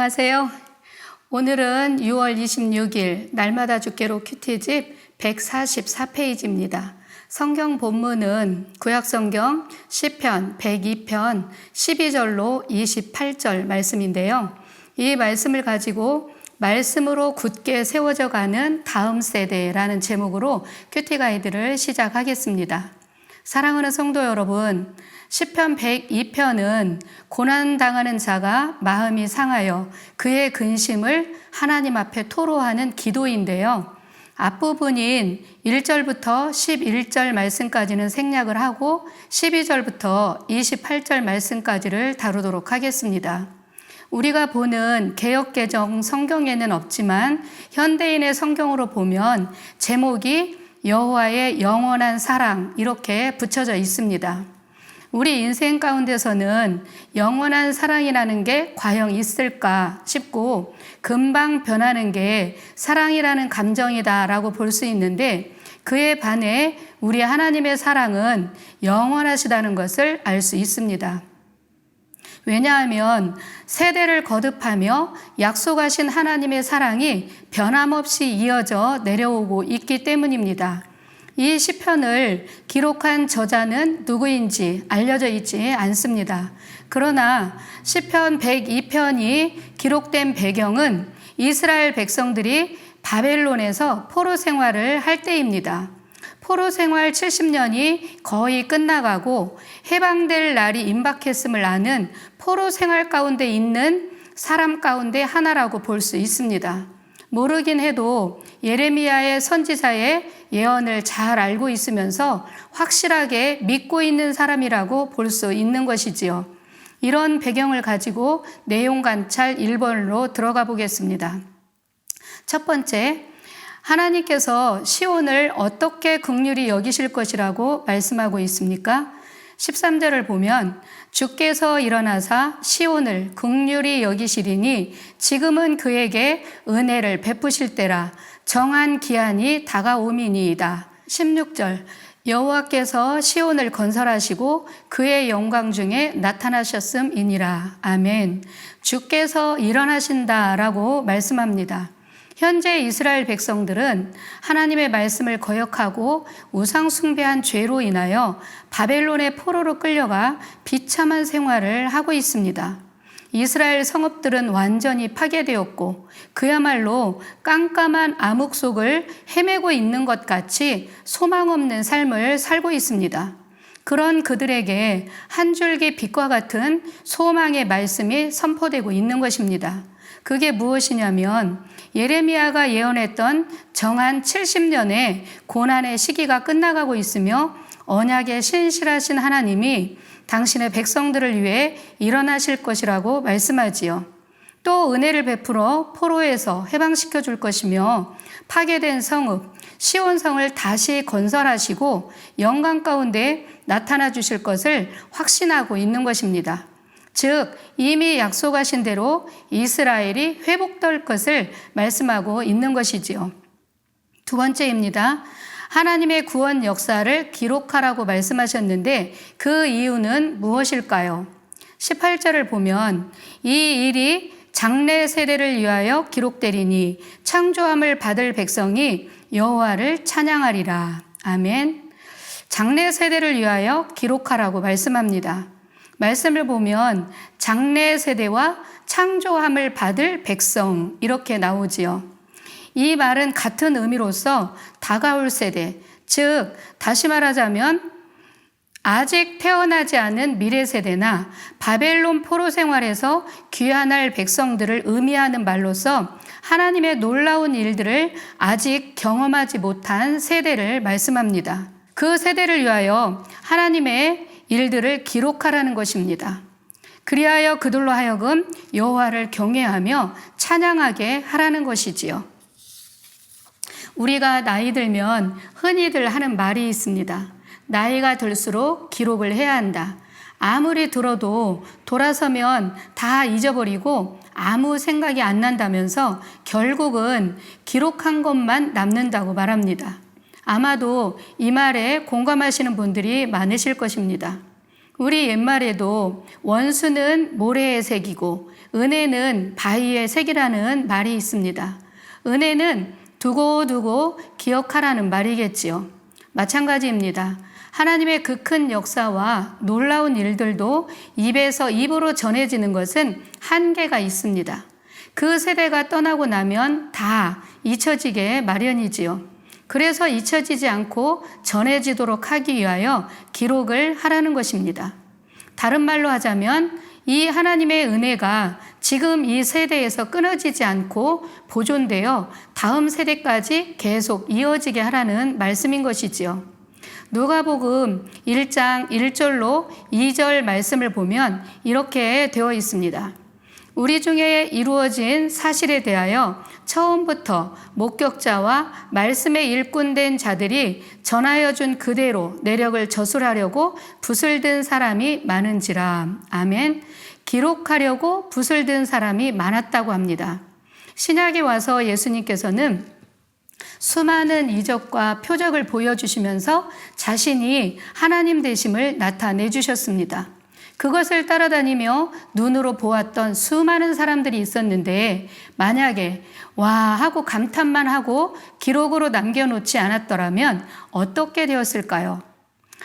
안녕하세요. 오늘은 6월 26일 날마다 주께로 큐티집 144페이지입니다. 성경 본문은 구약성경 시편 102편 12절로 28절 말씀인데요. 이 말씀을 가지고 말씀으로 굳게 세워져 가는 다음 세대라는 제목으로 큐티 가이드를 시작하겠습니다. 사랑하는 성도 여러분, 시편 102편은 고난당하는 자가 마음이 상하여 그의 근심을 하나님 앞에 토로하는 기도인데요. 앞부분인 1절부터 11절 말씀까지는 생략을 하고 12절부터 28절 말씀까지를 다루도록 하겠습니다. 우리가 보는 개역개정 성경에는 없지만 현대인의 성경으로 보면 제목이 여호와의 영원한 사랑 이렇게 붙여져 있습니다. 우리 인생 가운데서는 영원한 사랑이라는 게 과연 있을까 싶고 금방 변하는 게 사랑이라는 감정이다라고 볼 수 있는데 그에 반해 우리 하나님의 사랑은 영원하시다는 것을 알 수 있습니다. 왜냐하면 세대를 거듭하며 약속하신 하나님의 사랑이 변함없이 이어져 내려오고 있기 때문입니다. 이 시편을 기록한 저자는 누구인지 알려져 있지 않습니다. 그러나 시편 102편이 기록된 배경은 이스라엘 백성들이 바벨론에서 포로 생활을 할 때입니다. 포로 생활 70년이 거의 끝나가고 해방될 날이 임박했음을 아는 포로 생활 가운데 있는 사람 가운데 하나라고 볼 수 있습니다. 모르긴 해도 예레미야의 선지자의 예언을 잘 알고 있으면서 확실하게 믿고 있는 사람이라고 볼 수 있는 것이지요. 이런 배경을 가지고 내용 관찰 1번으로 들어가 보겠습니다. 첫 번째, 하나님께서 시온을 어떻게 긍휼히 여기실 것이라고 말씀하고 있습니까? 13절을 보면 주께서 일어나사 시온을 긍휼히 여기시리니 지금은 그에게 은혜를 베푸실 때라 정한 기한이 다가오미니이다. 16절 여호와께서 시온을 건설하시고 그의 영광 중에 나타나셨음이니라. 아멘. 주께서 일어나신다라고 말씀합니다. 현재 이스라엘 백성들은 하나님의 말씀을 거역하고 우상 숭배한 죄로 인하여 바벨론의 포로로 끌려가 비참한 생활을 하고 있습니다. 이스라엘 성읍들은 완전히 파괴되었고 그야말로 깜깜한 암흑 속을 헤매고 있는 것 같이 소망 없는 삶을 살고 있습니다. 그런 그들에게 한 줄기 빛과 같은 소망의 말씀이 선포되고 있는 것입니다. 그게 무엇이냐면 예레미야가 예언했던 정한 70년의 고난의 시기가 끝나가고 있으며 언약에 신실하신 하나님이 당신의 백성들을 위해 일어나실 것이라고 말씀하지요. 또 은혜를 베풀어 포로에서 해방시켜 줄 것이며 파괴된 성읍 시온성을 다시 건설하시고 영광 가운데 나타나 주실 것을 확신하고 있는 것입니다. 즉 이미 약속하신 대로 이스라엘이 회복될 것을 말씀하고 있는 것이지요. 두 번째입니다. 하나님의 구원 역사를 기록하라고 말씀하셨는데 그 이유는 무엇일까요? 18절을 보면 이 일이 장래 세대를 위하여 기록되리니 창조함을 받을 백성이 여호와를 찬양하리라. 아멘. 장래 세대를 위하여 기록하라고 말씀합니다. 말씀을 보면 장래 세대와 창조함을 받을 백성 이렇게 나오지요. 이 말은 같은 의미로서 다가올 세대, 즉 다시 말하자면 아직 태어나지 않은 미래 세대나 바벨론 포로 생활에서 귀환할 백성들을 의미하는 말로서 하나님의 놀라운 일들을 아직 경험하지 못한 세대를 말씀합니다. 그 세대를 위하여 하나님의 일들을 기록하라는 것입니다. 그리하여 그들로 하여금 여호와를 경외하며 찬양하게 하라는 것이지요. 우리가 나이 들면 흔히들 하는 말이 있습니다. 나이가 들수록 기록을 해야 한다. 아무리 들어도 돌아서면 다 잊어버리고 아무 생각이 안 난다면서 결국은 기록한 것만 남는다고 말합니다. 아마도 이 말에 공감하시는 분들이 많으실 것입니다. 우리 옛말에도 원수는 모래의 색이고 은혜는 바위의 색이라는 말이 있습니다. 은혜는 두고두고 기억하라는 말이겠지요. 마찬가지입니다. 하나님의 그 큰 역사와 놀라운 일들도 입에서 입으로 전해지는 것은 한계가 있습니다. 그 세대가 떠나고 나면 다 잊혀지게 마련이지요. 그래서 잊혀지지 않고 전해지도록 하기 위하여 기록을 하라는 것입니다. 다른 말로 하자면 이 하나님의 은혜가 지금 이 세대에서 끊어지지 않고 보존되어 다음 세대까지 계속 이어지게 하라는 말씀인 것이지요. 누가복음 1장 1절로 2절 말씀을 보면 이렇게 되어 있습니다. 우리 중에 이루어진 사실에 대하여 처음부터 목격자와 말씀에 일꾼된 자들이 전하여 준 그대로 내력을 저술하려고 붓을 든 사람이 많은지라. 아멘. 기록하려고 붓을 든 사람이 많았다고 합니다. 신약에 와서 예수님께서는 수많은 이적과 표적을 보여주시면서 자신이 하나님 되심을 나타내 주셨습니다. 그것을 따라다니며 눈으로 보았던 수많은 사람들이 있었는데 만약에 와 하고 감탄만 하고 기록으로 남겨놓지 않았더라면 어떻게 되었을까요?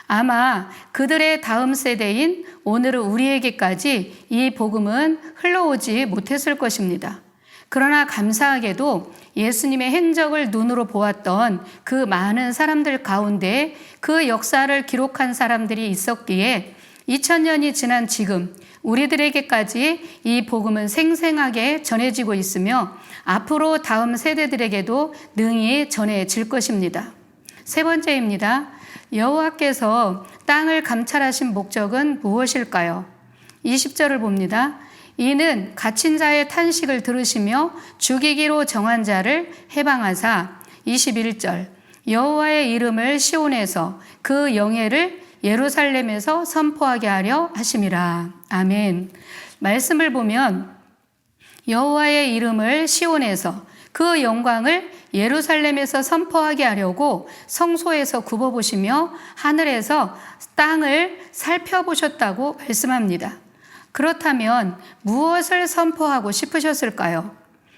아마 그들의 다음 세대인 오늘의 우리에게까지 이 복음은 흘러오지 못했을 것입니다. 그러나 감사하게도 예수님의 행적을 눈으로 보았던 그 많은 사람들 가운데 그 역사를 기록한 사람들이 있었기에 2000년이 지난 지금 우리들에게까지 이 복음은 생생하게 전해지고 있으며 앞으로 다음 세대들에게도 능히 전해질 것입니다. 세 번째입니다. 여호와께서 땅을 감찰하신 목적은 무엇일까요? 20절을 봅니다. 이는 갇힌 자의 탄식을 들으시며 죽이기로 정한 자를 해방하사 21절 여호와의 이름을 시온에서 그 영예를 예루살렘에서 선포하게 하려 하심이라. 아멘. 말씀을 보면 여호와의 이름을 시온에서 그 영광을 예루살렘에서 선포하게 하려고 성소에서 굽어보시며 하늘에서 땅을 살펴보셨다고 말씀합니다. 그렇다면 무엇을 선포하고 싶으셨을까요?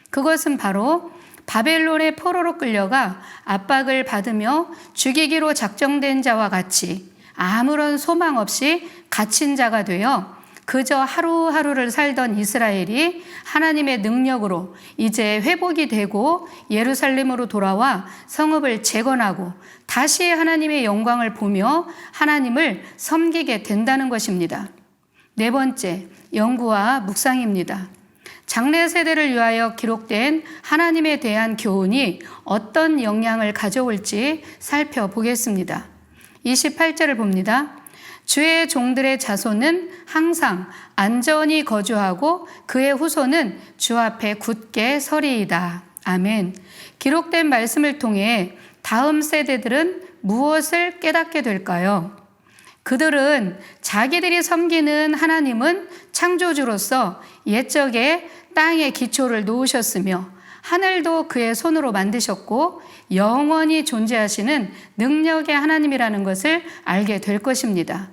그것은 바로 바벨론의 포로로 끌려가 압박을 받으며 죽이기로 작정된 자와 같이 아무런 소망 없이 갇힌 자가 되어 그저 하루하루를 살던 이스라엘이 하나님의 능력으로 이제 회복이 되고 예루살렘으로 돌아와 성읍을 재건하고 다시 하나님의 영광을 보며 하나님을 섬기게 된다는 것입니다. 네 번째, 연구와 묵상입니다. 장래 세대를 위하여 기록된 하나님에 대한 교훈이 어떤 영향을 가져올지 살펴보겠습니다. 28절을 봅니다. 주의 종들의 자손은 항상 안전히 거주하고 그의 후손은 주 앞에 굳게 서리이다. 아멘. 기록된 말씀을 통해 다음 세대들은 무엇을 깨닫게 될까요? 그들은 자기들이 섬기는 하나님은 창조주로서 옛적에 땅에 기초를 놓으셨으며 하늘도 그의 손으로 만드셨고 영원히 존재하시는 능력의 하나님이라는 것을 알게 될 것입니다.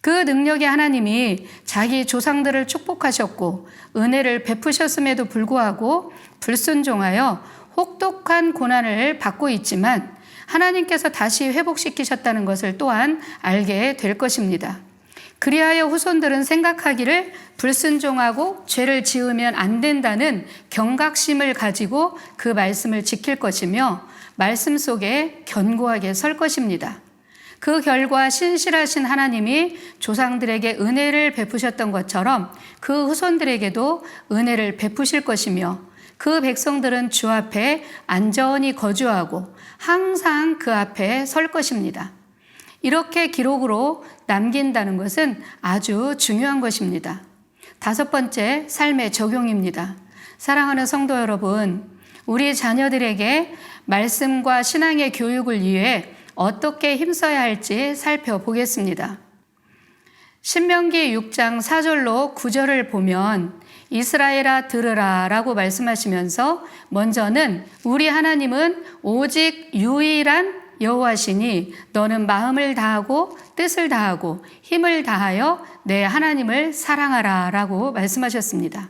그 능력의 하나님이 자기 조상들을 축복하셨고 은혜를 베푸셨음에도 불구하고 불순종하여 혹독한 고난을 받고 있지만 하나님께서 다시 회복시키셨다는 것을 또한 알게 될 것입니다. 그리하여 후손들은 생각하기를 불순종하고 죄를 지으면 안 된다는 경각심을 가지고 그 말씀을 지킬 것이며 말씀 속에 견고하게 설 것입니다. 그 결과 신실하신 하나님이 조상들에게 은혜를 베푸셨던 것처럼 그 후손들에게도 은혜를 베푸실 것이며 그 백성들은 주 앞에 안전히 거주하고 항상 그 앞에 설 것입니다. 이렇게 기록으로 남긴다는 것은 아주 중요한 것입니다. 다섯 번째, 삶의 적용입니다. 사랑하는 성도 여러분, 우리 자녀들에게 말씀과 신앙의 교육을 위해 어떻게 힘써야 할지 살펴보겠습니다. 신명기 6장 4절로 9절을 보면 이스라엘아 들으라 라고 말씀하시면서 먼저는 우리 하나님은 오직 유일한 여호와시니 너는 마음을 다하고 뜻을 다하고 힘을 다하여 내 하나님을 사랑하라 라고 말씀하셨습니다.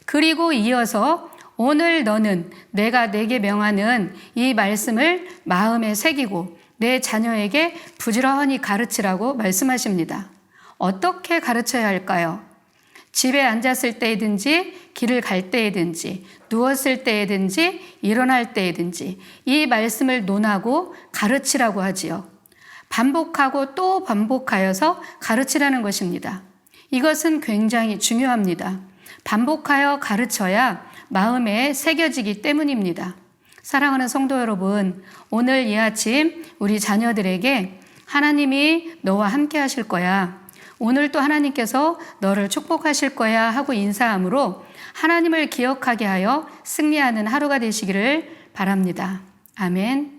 그리고 이어서 오늘 너는 내가 내게 명하는 이 말씀을 마음에 새기고 내 자녀에게 부지런히 가르치라고 말씀하십니다. 어떻게 가르쳐야 할까요? 집에 앉았을 때이든지 길을 갈 때이든지 누웠을 때이든지 일어날 때이든지 이 말씀을 논하고 가르치라고 하지요. 반복하고 또 반복하여서 가르치라는 것입니다. 이것은 굉장히 중요합니다. 반복하여 가르쳐야 마음에 새겨지기 때문입니다. 사랑하는 성도 여러분, 오늘 이 아침 우리 자녀들에게 하나님이 너와 함께 하실 거야. 오늘 또 하나님께서 너를 축복하실 거야 하고 인사함으로 하나님을 기억하게 하여 승리하는 하루가 되시기를 바랍니다. 아멘.